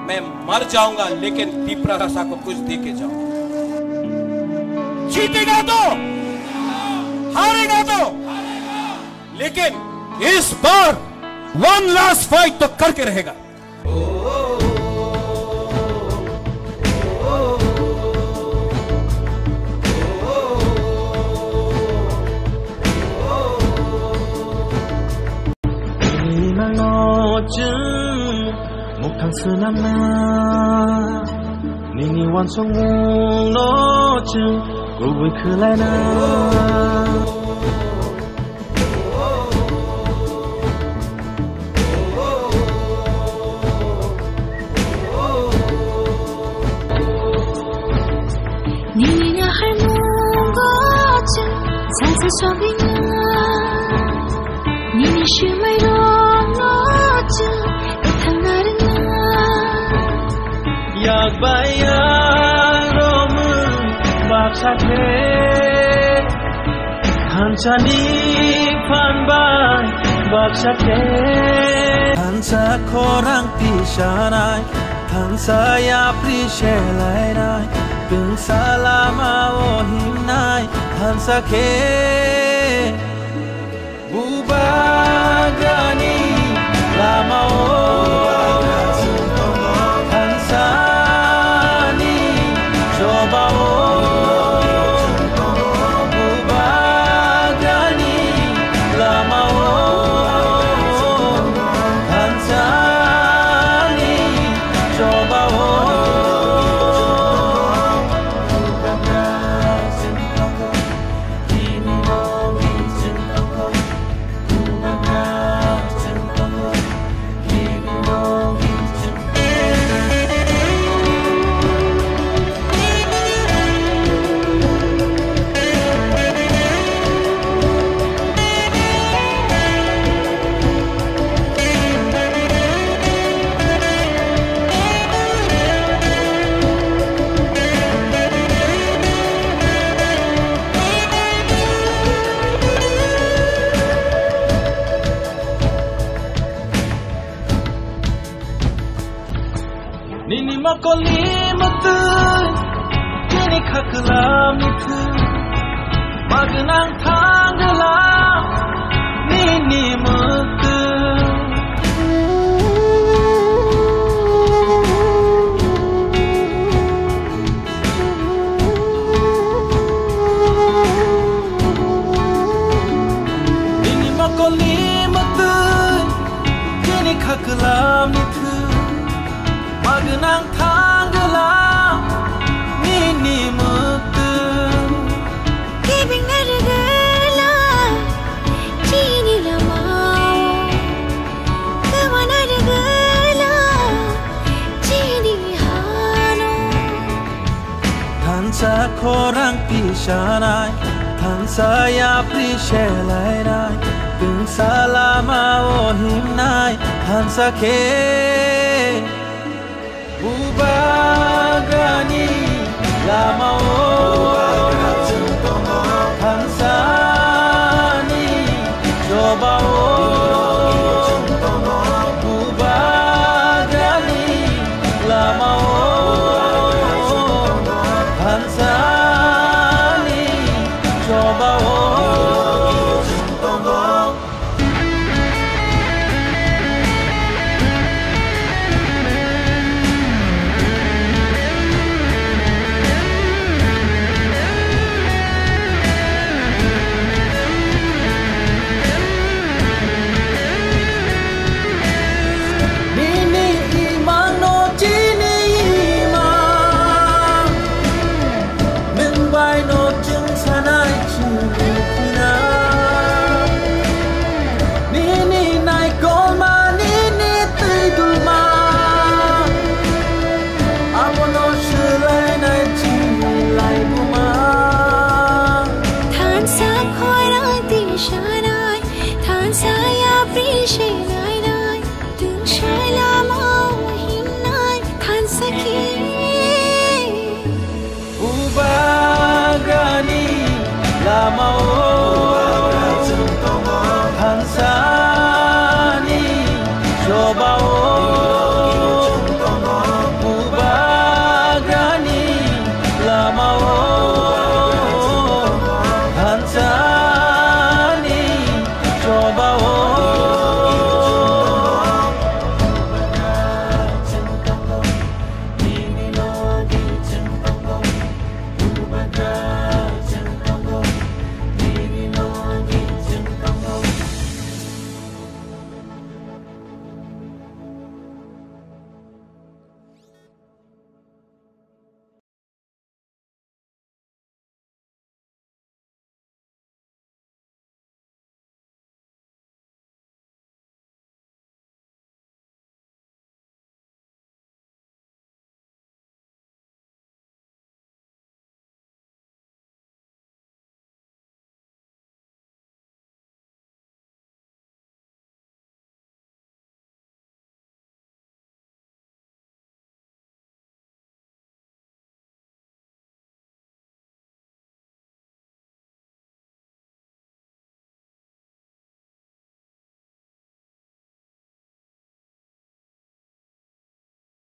मैं मर जाऊंगा लेकिन दीपरासा को कुछ दे के जाऊंगा। जीतेगा तो, हारेगा तो, लेकिन इस बार वन लास्ट फाइट तो करके रहेगा। 목탕스남나 니니 완성웅 너쯤 고글 클라이나 니니가 할문 거쯤 살살 속이나 니니 슈마이로 너쯤 yak bayang romun bak sakhe hanchani panban bak sakhe hansa korang pishanai hansa ya prishelai nai bin salama ohimnai hansa ke bubagani lama Nini makoli matu kini khaklam nithu magnang thanglam nini matu Nini makoli matu kini khaklam nithu magnang thanglam nini muktu kibing nargala chini lamao kama nargala chini hano hansa korang pishanai hansa ya prishelai nai bin salama ohimnai hansa ke